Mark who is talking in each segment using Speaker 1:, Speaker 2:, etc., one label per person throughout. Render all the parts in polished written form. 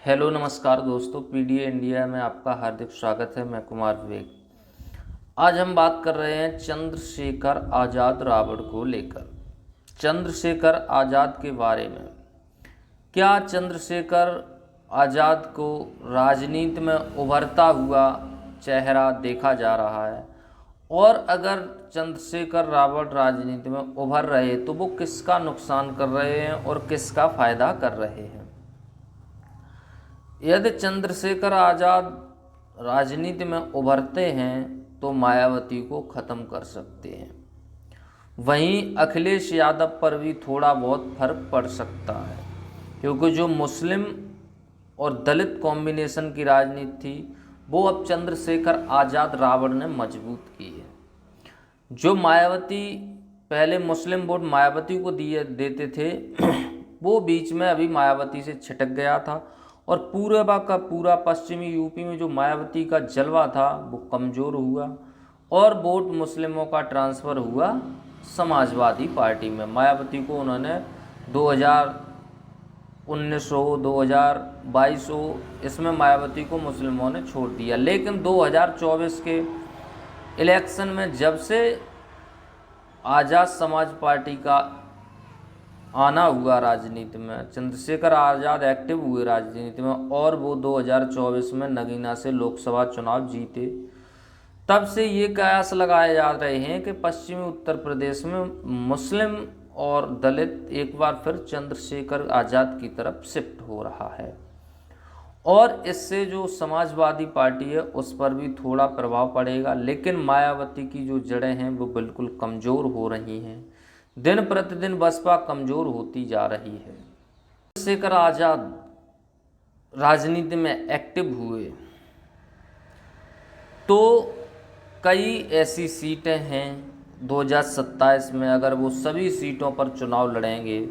Speaker 1: Hello नमस्कार दोस्तों, PDA India में आपका हार्दिक स्वागत है। मैं कुमार विवेक। आज हम बात कर रहे हैं चंद्रशेखर आज़ाद रावण को लेकर। चंद्रशेखर आज़ाद के बारे में, क्या चंद्रशेखर आज़ाद को राजनीति में उभरता हुआ चेहरा देखा जा रहा है? और अगर चंद्रशेखर रावण राजनीति में उभर रहे तो वो किसका नुकसान कर रहे हैं और किसका फायदा कर रहे हैं? यदि चंद्रशेखर आज़ाद राजनीति में उभरते हैं तो मायावती को ख़त्म कर सकते हैं। वहीं अखिलेश यादव पर भी थोड़ा बहुत फर्क पड़ सकता है, क्योंकि जो मुस्लिम और दलित कॉम्बिनेशन की राजनीति थी वो अब चंद्रशेखर आज़ाद रावण ने मजबूत की है। जो मायावती पहले मुस्लिम वोट मायावती को देते थे वो बीच में अभी मायावती से छिटक गया था, और पूर्वा का पूरा पश्चिमी यूपी में जो मायावती का जलवा था वो कमज़ोर हुआ और वोट मुस्लिमों का ट्रांसफ़र हुआ समाजवादी पार्टी में। मायावती को उन्होंने 2019 हो 2022 हो, इसमें मायावती को मुस्लिमों ने छोड़ दिया। लेकिन 2024 के इलेक्शन में जब से आज़ाद समाज पार्टी का आना हुआ राजनीति में, चंद्रशेखर आज़ाद एक्टिव हुए राजनीति में और वो 2024 में नगीना से लोकसभा चुनाव जीते, तब से ये कयास लगाए जा रहे हैं कि पश्चिमी उत्तर प्रदेश में मुस्लिम और दलित एक बार फिर चंद्रशेखर आज़ाद की तरफ शिफ्ट हो रहा है, और इससे जो समाजवादी पार्टी है उस पर भी थोड़ा प्रभाव पड़ेगा। लेकिन मायावती की जो जड़ें हैं वो बिल्कुल कमज़ोर हो रही हैं। दिन प्रतिदिन बसपा कमज़ोर होती जा रही है। चंद्रशेखर आज़ाद राजनीति में एक्टिव हुए तो कई ऐसी सीटें हैं 2027 में, अगर वो सभी सीटों पर चुनाव लड़ेंगे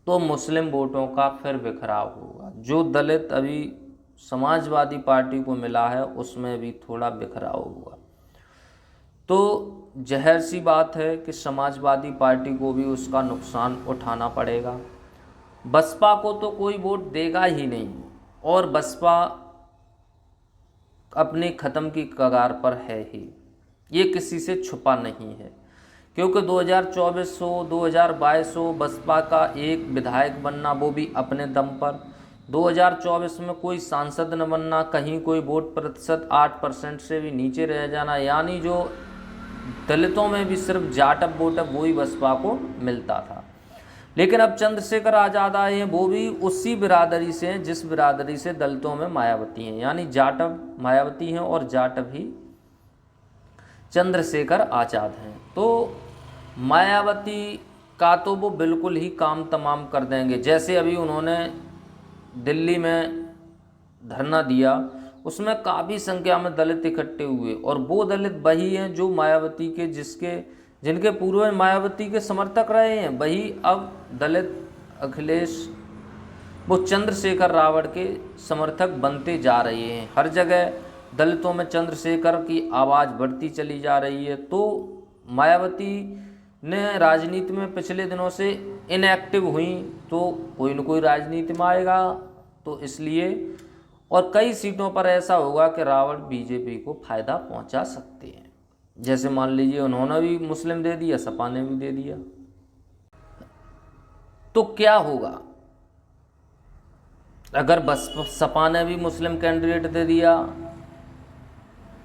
Speaker 1: तो मुस्लिम वोटों का फिर बिखराव होगा। जो दलित अभी समाजवादी पार्टी को मिला है उसमें भी थोड़ा बिखराव होगा। तो जहर सी बात है कि समाजवादी पार्टी को भी उसका नुकसान उठाना पड़ेगा। बसपा को तो कोई वोट देगा ही नहीं, और बसपा अपने ख़त्म की कगार पर है ही, ये किसी से छुपा नहीं है। क्योंकि 2024 हो 2022 हो, बसपा का एक विधायक बनना वो भी अपने दम पर, 2024 में कोई सांसद न बनना, कहीं कोई वोट प्रतिशत 8% से भी नीचे रह जाना, यानी जो दलितों में भी सिर्फ जाटव वोटअप वही बसपा को मिलता था। लेकिन अब चंद्रशेखर आज़ाद आए हैं, वो भी उसी बिरादरी से हैं जिस बिरादरी से दलितों में मायावती हैं, यानी जाटव मायावती हैं और जाटव ही चंद्रशेखर आज़ाद हैं। तो मायावती का तो वो बिल्कुल ही काम तमाम कर देंगे। जैसे अभी उन्होंने दिल्ली में धरना दिया, उसमें काफ़ी संख्या में दलित इकट्ठे हुए, और वो दलित वही हैं जो मायावती के जिनके पूर्वज मायावती के समर्थक रहे हैं, वही अब दलित अखिलेश वो चंद्रशेखर रावण के समर्थक बनते जा रहे हैं। हर जगह दलितों में चंद्रशेखर की आवाज़ बढ़ती चली जा रही है। तो मायावती ने राजनीति में पिछले दिनों से इनएक्टिव हुई तो कोई न कोई राजनीति में आएगा, तो इसलिए और कई सीटों पर ऐसा होगा कि रावण बीजेपी को फ़ायदा पहुंचा सकते हैं। जैसे मान लीजिए उन्होंने भी मुस्लिम दे दिया, सपा ने भी दे दिया, तो क्या होगा अगर बस सपा ने भी मुस्लिम कैंडिडेट दे दिया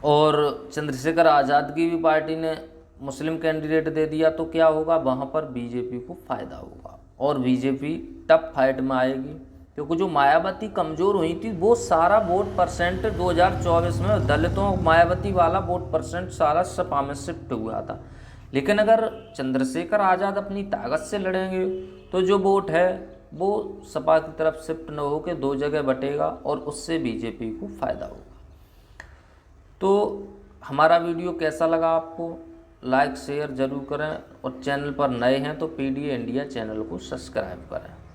Speaker 1: और चंद्रशेखर आज़ाद की भी पार्टी ने मुस्लिम कैंडिडेट दे दिया, तो क्या होगा? वहाँ पर बीजेपी को फ़ायदा होगा और बीजेपी टफ फाइट में आएगी। क्योंकि जो मायावती कमज़ोर हुई थी वो सारा वोट परसेंट 2024 में दलितों मायावती वाला वोट परसेंट सारा सपा में शिफ्ट हुआ था। लेकिन अगर चंद्रशेखर आज़ाद अपनी ताकत से लड़ेंगे तो जो वोट है वो सपा की तरफ शिफ्ट न होकर दो जगह बटेगा और उससे बीजेपी को फ़ायदा होगा। तो हमारा वीडियो कैसा लगा आपको? लाइक शेयर ज़रूर करें, और चैनल पर नए हैं तो पीडीए इंडिया चैनल को सब्सक्राइब करें।